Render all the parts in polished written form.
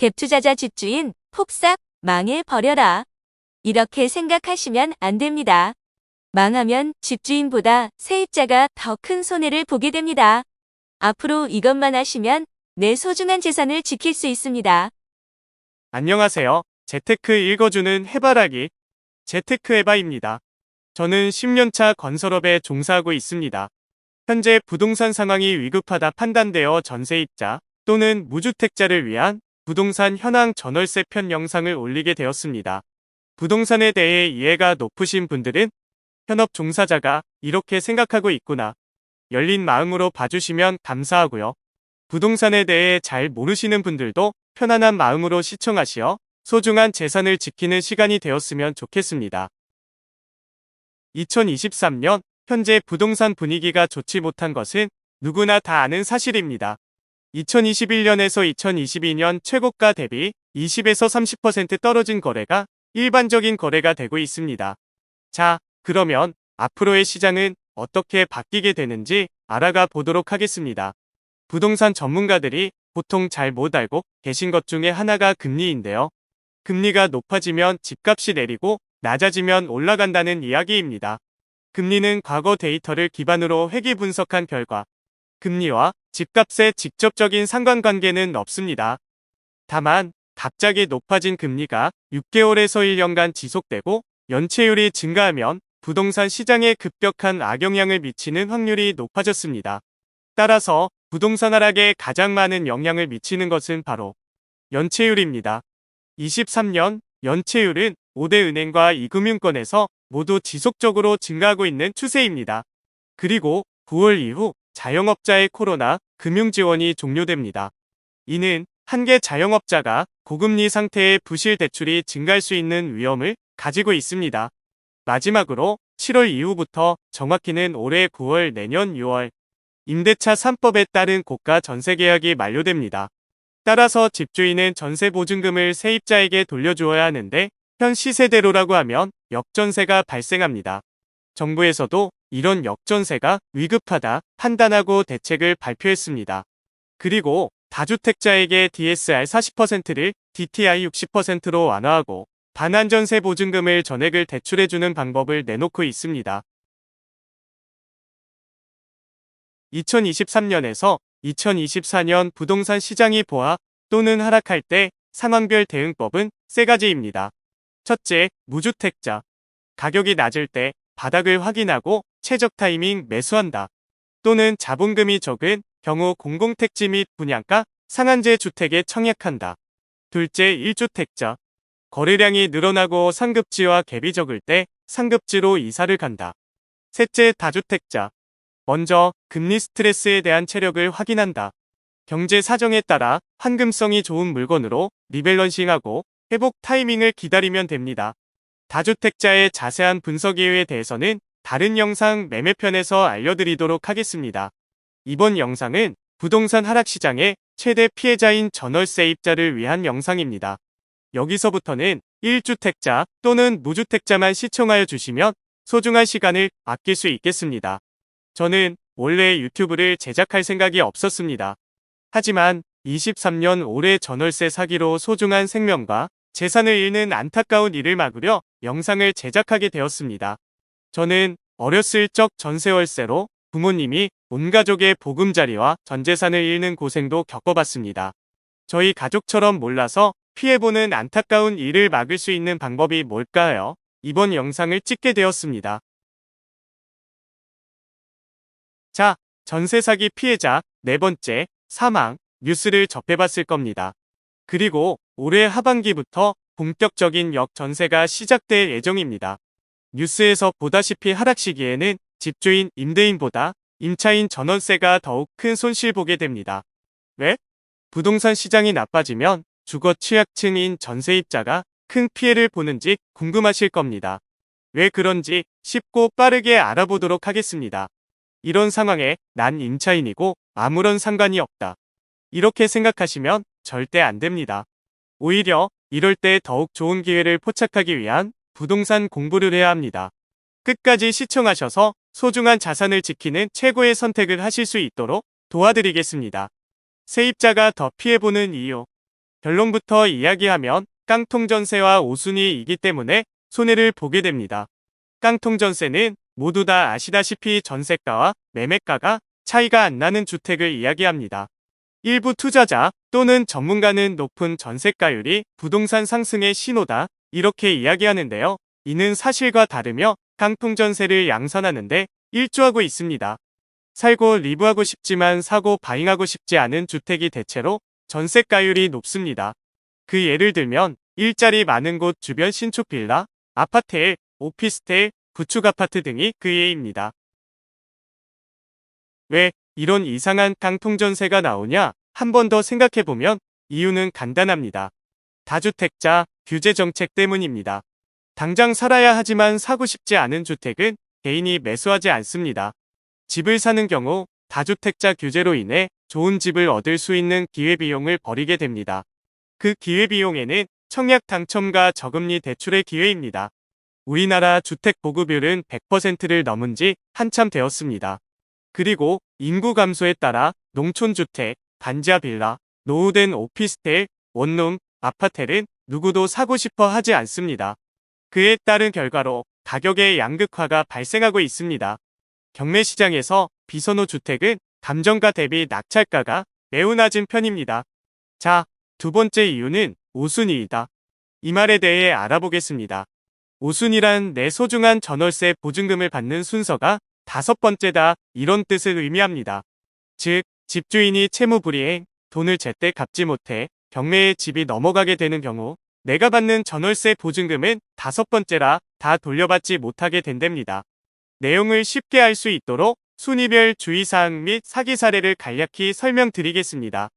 갭투자자 집주인 폭삭 망해버려라. 이렇게 생각하시면 안 됩니다. 망하면 집주인보다 세입자가 더 큰 손해를 보게 됩니다. 앞으로 이것만 하시면 내 소중한 재산을 지킬 수 있습니다. 안녕하세요. 재테크 읽어주는 해바라기 재테크 해바입니다. 저는 10년차 건설업에 종사하고 있습니다. 현재 부동산 상황이 위급하다 판단되어 전세입자 또는 무주택자를 위한 부동산 현황 전월세 편 영상을 올리게 되었습니다. 부동산에 대해 이해가 높으신 분들은 현업 종사자가 이렇게 생각하고 있구나. 열린 마음으로 봐주시면 감사하고요. 부동산에 대해 잘 모르시는 분들도 편안한 마음으로 시청하시어 소중한 재산을 지키는 시간이 되었으면 좋겠습니다. 2023년 현재 부동산 분위기가 좋지 못한 것은 누구나 다 아는 사실입니다. 2021년에서 2022년 최고가 대비 20에서 30% 떨어진 거래가 일반적인 거래가 되고 있습니다. 자, 그러면 앞으로의 시장은 어떻게 바뀌게 되는지 알아가 보도록 하겠습니다. 부동산 전문가들이 보통 잘 못 알고 계신 것 중에 하나가 금리인데요. 금리가 높아지면 집값이 내리고 낮아지면 올라간다는 이야기입니다. 금리는 과거 데이터를 기반으로 회귀 분석한 결과 금리와 집값의 직접적인 상관관계는 없습니다. 다만 갑자기 높아진 금리가 6개월에서 1년간 지속되고 연체율이 증가하면 부동산 시장에 급격한 악영향을 미치는 확률이 높아졌습니다. 따라서 부동산 하락에 가장 많은 영향을 미치는 것은 바로 연체율입니다. 23년 연체율은 5대 은행과 이금융권에서 모두 지속적으로 증가하고 있는 추세입니다. 그리고 9월 이후 자영업자의 코로나 금융지원이 종료됩니다. 이는 한계 자영업자가 고금리 상태의 부실 대출이 증가할 수 있는 위험을 가지고 있습니다. 마지막으로 7월 이후부터 정확히는 올해 9월 내년 6월 임대차 3법에 따른 고가 전세 계약이 만료됩니다. 따라서 집주인은 전세 보증금을 세입자에게 돌려주어야 하는데 현 시세대로라고 하면 역전세가 발생합니다. 정부에서도 이런 역전세가 위급하다 판단하고 대책을 발표했습니다. 그리고 다주택자에게 DSR 40%를 DTI 60%로 완화하고 반환전세 보증금을 전액을 대출해주는 방법을 내놓고 있습니다. 2023년에서 2024년 부동산 시장이 보합 또는 하락할 때 상황별 대응법은 세 가지입니다. 첫째, 무주택자. 가격이 낮을 때 바닥을 확인하고 최적 타이밍 매수한다. 또는 자본금이 적은 경우 공공택지 및 분양가, 상한제 주택에 청약한다. 둘째, 1주택자. 거래량이 늘어나고 상급지와 갭이 적을 때 상급지로 이사를 간다. 셋째, 다주택자. 먼저 금리 스트레스에 대한 체력을 확인한다. 경제 사정에 따라 환금성이 좋은 물건으로 리밸런싱하고 회복 타이밍을 기다리면 됩니다. 다주택자의 자세한 분석 이유에 대해서는 다른 영상 매매편에서 알려드리도록 하겠습니다. 이번 영상은 부동산 하락시장의 최대 피해자인 전월세입자를 위한 영상입니다. 여기서부터는 1주택자 또는 무주택자만 시청하여 주시면 소중한 시간을 아낄 수 있겠습니다. 저는 원래 유튜브를 제작할 생각이 없었습니다. 하지만 23년 올해 전월세 사기로 소중한 생명과 재산을 잃는 안타까운 일을 막으려 영상을 제작하게 되었습니다. 저는 어렸을 적 전세월세로 부모님이 온 가족의 보금자리와 전재산을 잃는 고생도 겪어봤습니다. 저희 가족처럼 몰라서 피해보는 안타까운 일을 막을 수 있는 방법이 뭘까요? 이번 영상을 찍게 되었습니다. 자, 전세 사기 피해자 네 번째, 사망 뉴스를 접해봤을 겁니다. 그리고 올해 하반기부터 본격적인 역전세가 시작될 예정입니다. 뉴스에서 보다시피 하락 시기에는 집주인, 임대인보다 임차인 전월세가 더욱 큰 손실 보게 됩니다. 왜? 부동산 시장이 나빠지면 주거 취약층인 전세입자가 큰 피해를 보는지 궁금하실 겁니다. 왜 그런지 쉽고 빠르게 알아보도록 하겠습니다. 이런 상황에 난 임차인이고 아무런 상관이 없다. 이렇게 생각하시면 절대 안 됩니다. 오히려 이럴 때 더욱 좋은 기회를 포착하기 위한 부동산 공부를 해야 합니다. 끝까지 시청하셔서 소중한 자산을 지키는 최고의 선택을 하실 수 있도록 도와드리겠습니다. 세입자가 더 피해보는 이유. 결론부터 이야기하면 깡통전세와 5순위이기 때문에 손해를 보게 됩니다. 깡통전세는 모두 다 아시다시피 전세가와 매매가가 차이가 안 나는 주택을 이야기합니다. 일부 투자자 또는 전문가는 높은 전세가율이 부동산 상승의 신호다 이렇게 이야기하는데요. 이는 사실과 다르며 깡통전세를 양산하는데 일조하고 있습니다. 살고 리브하고 싶지만 사고 바잉하고 싶지 않은 주택이 대체로 전세가율이 높습니다. 그 예를 들면 일자리 많은 곳 주변 신축 빌라, 아파트일, 오피스텔, 구축 아파트 등이 그 예입니다. 왜 이런 이상한 깡통전세가 나오냐? 한 번 더 생각해보면 이유는 간단합니다. 다주택자 규제 정책 때문입니다. 당장 살아야 하지만 사고 싶지 않은 주택은 개인이 매수하지 않습니다. 집을 사는 경우 다주택자 규제로 인해 좋은 집을 얻을 수 있는 기회비용을 버리게 됩니다. 그 기회비용에는 청약 당첨과 저금리 대출의 기회입니다. 우리나라 주택 보급률은 100%를 넘은 지 한참 되었습니다. 그리고 인구 감소에 따라 농촌주택, 반지하 빌라, 노후된 오피스텔, 원룸, 아파트는 누구도 사고 싶어 하지 않습니다. 그에 따른 결과로 가격의 양극화가 발생하고 있습니다. 경매 시장에서 비선호 주택은 감정가 대비 낙찰가가 매우 낮은 편입니다. 자, 두 번째 이유는 5순위이다. 이 말에 대해 알아보겠습니다. 5순위란 내 소중한 전월세 보증금을 받는 순서가 5번째다 이런 뜻을 의미합니다. 즉, 집주인이 채무불이행, 돈을 제때 갚지 못해 경매에 집이 넘어가게 되는 경우 내가 받는 전월세 보증금은 5번째라 다 돌려받지 못하게 된답니다. 내용을 쉽게 알 수 있도록 순위별 주의사항 및 사기 사례를 간략히 설명드리겠습니다.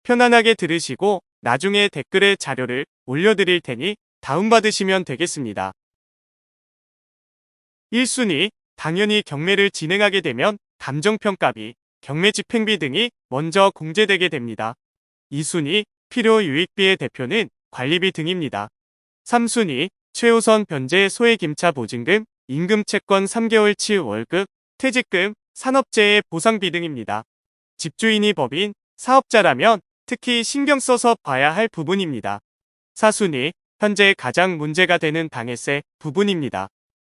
편안하게 들으시고 나중에 댓글에 자료를 올려드릴 테니 다운받으시면 되겠습니다. 1순위, 당연히 경매를 진행하게 되면 감정평가비, 경매 집행비 등이 먼저 공제되게 됩니다. 2순위, 필요 유익비의 대표는 관리비 등입니다. 3순위, 최우선 변제 소액임차 보증금, 임금채권 3개월치 월급, 퇴직금, 산업재해 보상비 등입니다. 집주인이 법인, 사업자라면 특히 신경 써서 봐야 할 부분입니다. 4순위, 현재 가장 문제가 되는 방해세 부분입니다.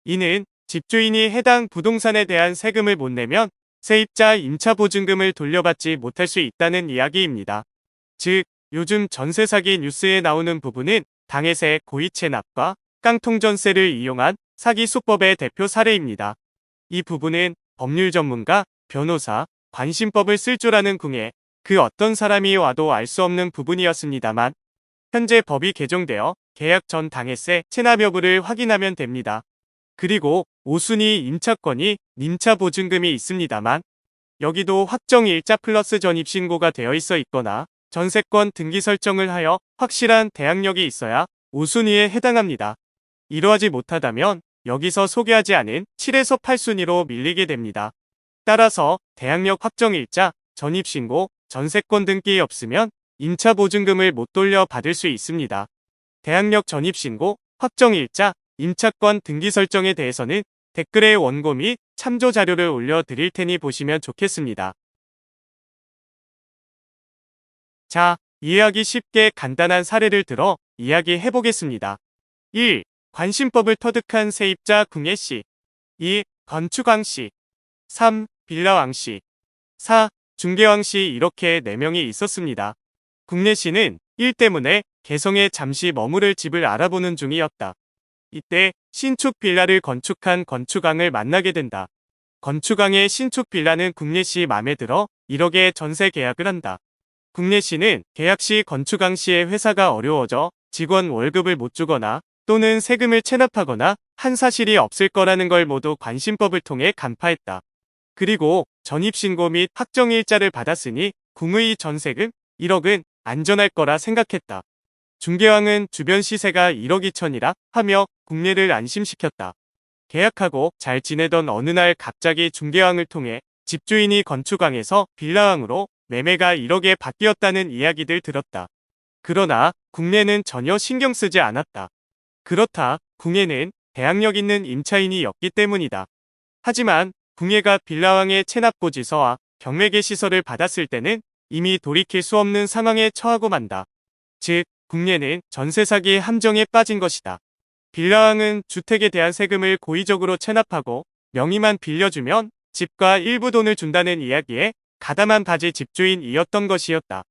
이는 집주인이 해당 부동산에 대한 세금을 못 내면 세입자 임차보증금을 돌려받지 못할 수 있다는 이야기입니다. 즉, 요즘 전세 사기 뉴스에 나오는 부분은 방해세 고의체 납과 깡통전세를 이용한 사기 수법의 대표 사례입니다. 이 부분은 법률 전문가, 변호사, 관심법을 쓸 줄 아는 궁예, 그 어떤 사람이 와도 알 수 없는 부분이었습니다만 현재 법이 개정되어 계약 전 방해세 체납 여부를 확인하면 됩니다. 그리고 5순위 임차권이 임차보증금이 있습니다만 여기도 확정일자 플러스 전입신고가 되어 있거나 전세권 등기 설정을 하여 확실한 대항력이 있어야 5순위에 해당합니다. 이러하지 못하다면 여기서 소개하지 않은 7에서 8순위로 밀리게 됩니다. 따라서 대항력 확정일자, 전입신고, 전세권 등기 없으면 임차보증금을 못 돌려받을 수 있습니다. 대항력 전입신고, 확정일자, 임차권 등기 설정에 대해서는 댓글에 원고 및 참조 자료를 올려드릴 테니 보시면 좋겠습니다. 자, 이해하기 쉽게 간단한 사례를 들어 이야기해보겠습니다. 1. 관심법을 터득한 세입자 궁예씨. 2. 건축왕씨. 3. 빌라왕씨. 4. 중개왕씨 이렇게 4명이 있었습니다. 궁예씨는 일 때문에 개성에 잠시 머무를 집을 알아보는 중이었다. 이때 신축 빌라를 건축한 건축왕을 만나게 된다. 건축왕의 신축 빌라는 궁예씨 맘에 들어 1억에 전세 계약을 한다. 궁예씨는 계약 시 건축왕 씨의 회사가 어려워져 직원 월급을 못 주거나 또는 세금을 체납하거나 한 사실이 없을 거라는 걸 모두 관심법을 통해 간파했다. 그리고 전입신고 및 확정일자를 받았으니 궁의 전세금 1억은 안전할 거라 생각했다. 중개왕은 주변 시세가 1억 2천이라 하며 궁예를 안심시켰다. 계약하고 잘 지내던 어느 날 갑자기 중개왕을 통해 집주인이 건축왕에서 빌라왕으로 매매가 1억에 바뀌었다는 이야기들 들었다. 그러나 궁예는 전혀 신경 쓰지 않았다. 그렇다, 궁예는 대항력 있는 임차인이었기 때문이다. 하지만 궁예가 빌라왕의 체납고지서와 경매계 시설을 받았을 때는 이미 돌이킬 수 없는 상황에 처하고 만다. 즉, 국내는 전세 사기 함정에 빠진 것이다. 빌라왕은 주택에 대한 세금을 고의적으로 체납하고 명의만 빌려주면 집과 일부 돈을 준다는 이야기에 가담한 바지 집주인이었던 것이었다.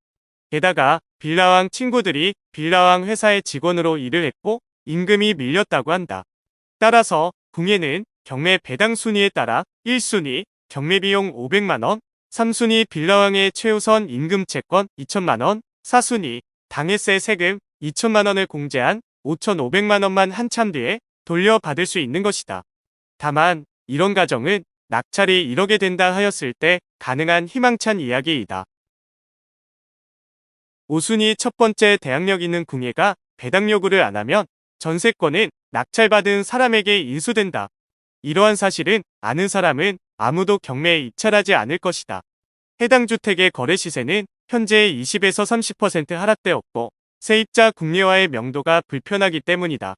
게다가 빌라왕 친구들이 빌라왕 회사의 직원으로 일을 했고 임금이 밀렸다고 한다. 따라서 궁예는 경매 배당 순위에 따라 1순위 경매비용 500만원, 3순위 빌라왕의 최우선 임금 채권 2천만원, 4순위 당해세 세금 2천만원을 공제한 5,500만원만 한참 뒤에 돌려받을 수 있는 것이다. 다만 이런 가정은 낙찰이 이뤄게 된다 하였을 때 가능한 희망찬 이야기이다. 5순위 첫 번째 대항력 있는 궁예가 배당 요구를 안 하면 전세권은 낙찰받은 사람에게 인수된다. 이러한 사실은 아는 사람은 아무도 경매에 입찰하지 않을 것이다. 해당 주택의 거래 시세는 현재 20에서 30% 하락되었고 세입자 궁예와의 명도가 불편하기 때문이다.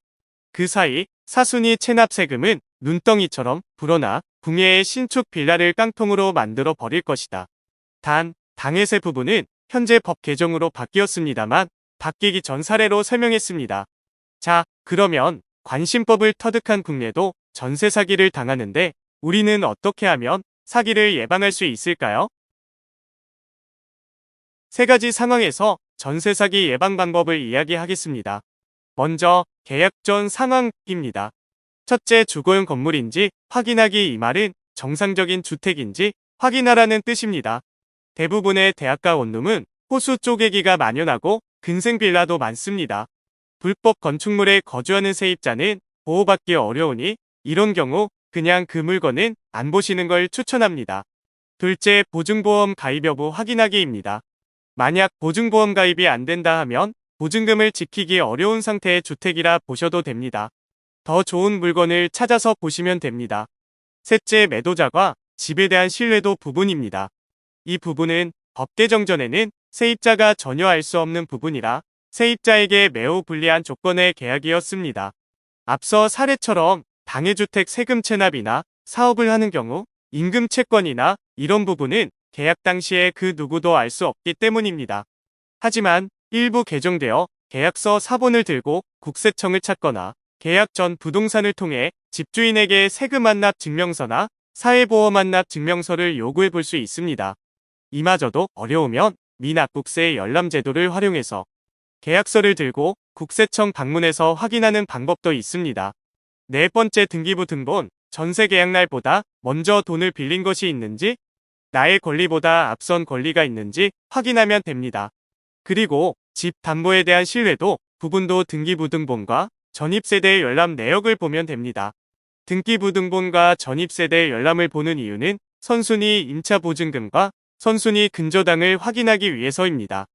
그 사이 4순위 체납 세금은 눈덩이처럼 불어나 궁예의 신축 빌라를 깡통으로 만들어 버릴 것이다. 단, 당해세 부분은 현재 법 개정으로 바뀌었습니다만 바뀌기 전 사례로 설명했습니다. 자, 그러면 관심법을 터득한 국내도 전세 사기를 당하는데 우리는 어떻게 하면 사기를 예방할 수 있을까요? 세 가지 상황에서 전세 사기 예방 방법을 이야기하겠습니다. 먼저 계약 전 상황입니다. 첫째, 주거용 건물인지 확인하기. 이 말은 정상적인 주택인지 확인하라는 뜻입니다. 대부분의 대학가 원룸은 호수 쪼개기가 만연하고 근생 빌라도 많습니다. 불법 건축물에 거주하는 세입자는 보호받기 어려우니 이런 경우 그냥 그 물건은 안 보시는 걸 추천합니다. 둘째, 보증보험 가입 여부 확인하기입니다. 만약 보증보험 가입이 안 된다 하면 보증금을 지키기 어려운 상태의 주택이라 보셔도 됩니다. 더 좋은 물건을 찾아서 보시면 됩니다. 셋째, 매도자가 집에 대한 신뢰도 부분입니다. 이 부분은 법 개정 전에는 세입자가 전혀 알 수 없는 부분이라 세입자에게 매우 불리한 조건의 계약이었습니다. 앞서 사례처럼 당해주택 세금 체납이나 사업을 하는 경우 임금 채권이나 이런 부분은 계약 당시에 그 누구도 알 수 없기 때문입니다. 하지만 일부 개정되어 계약서 사본을 들고 국세청을 찾거나 계약 전 부동산을 통해 집주인에게 세금 완납 증명서나 사회보험 완납 증명서를 요구해 볼 수 있습니다. 이마저도 어려우면 미납국세 열람 제도를 활용해서 계약서를 들고 국세청 방문해서 확인하는 방법도 있습니다. 네 번째, 등기부 등본. 전세 계약 날보다 먼저 돈을 빌린 것이 있는지, 나의 권리보다 앞선 권리가 있는지 확인하면 됩니다. 그리고 집 담보에 대한 신뢰도 부분도 등기부 등본과 전입세대 열람 내역을 보면 됩니다. 등기부 등본과 전입세대 열람을 보는 이유는 선순위 임차 보증금과 선순위 근저당을 확인하기 위해서입니다.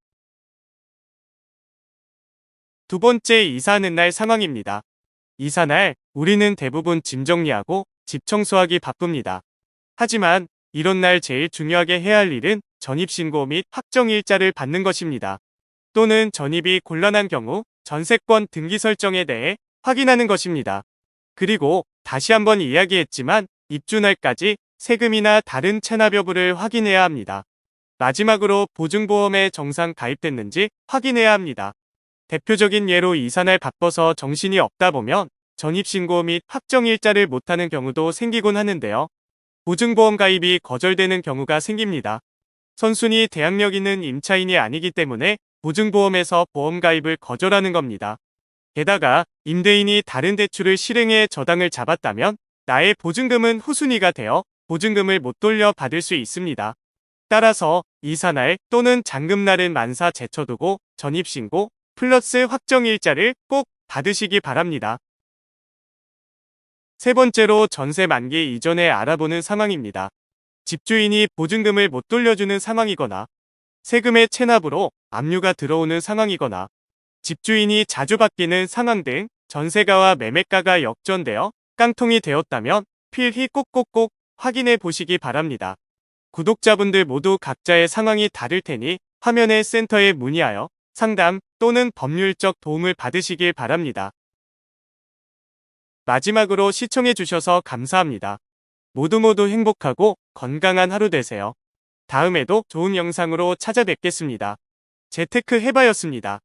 두 번째, 이사하는 날 상황입니다. 이사날 우리는 대부분 짐 정리하고 집 청소하기 바쁩니다. 하지만 이런 날 제일 중요하게 해야 할 일은 전입신고 및 확정일자를 받는 것입니다. 또는 전입이 곤란한 경우 전세권 등기 설정에 대해 확인하는 것입니다. 그리고 다시 한번 이야기했지만 입주날까지 세금이나 다른 체납 여부를 확인해야 합니다. 마지막으로 보증보험에 정상 가입됐는지 확인해야 합니다. 대표적인 예로 이사날 바빠서 정신이 없다 보면 전입신고 및 확정일자를 못하는 경우도 생기곤 하는데요. 보증보험 가입이 거절되는 경우가 생깁니다. 선순위 대항력 있는 임차인이 아니기 때문에 보증보험에서 보험 가입을 거절하는 겁니다. 게다가 임대인이 다른 대출을 실행해 저당을 잡았다면 나의 보증금은 후순위가 되어 보증금을 못 돌려받을 수 있습니다. 따라서 이사날 또는 잔금날은 만사 제쳐두고 전입신고 플러스 확정일자를 꼭 받으시기 바랍니다. 세 번째로, 전세 만기 이전에 알아보는 상황입니다. 집주인이 보증금을 못 돌려주는 상황이거나 세금의 체납으로 압류가 들어오는 상황이거나 집주인이 자주 바뀌는 상황 등 전세가와 매매가가 역전되어 깡통이 되었다면 필히 꼭꼭꼭 확인해 보시기 바랍니다. 구독자분들 모두 각자의 상황이 다를 테니 화면의 센터에 문의하여 상담 또는 법률적 도움을 받으시길 바랍니다. 마지막으로 시청해주셔서 감사합니다. 모두 행복하고 건강한 하루 되세요. 다음에도 좋은 영상으로 찾아뵙겠습니다. 재테크 해바였습니다.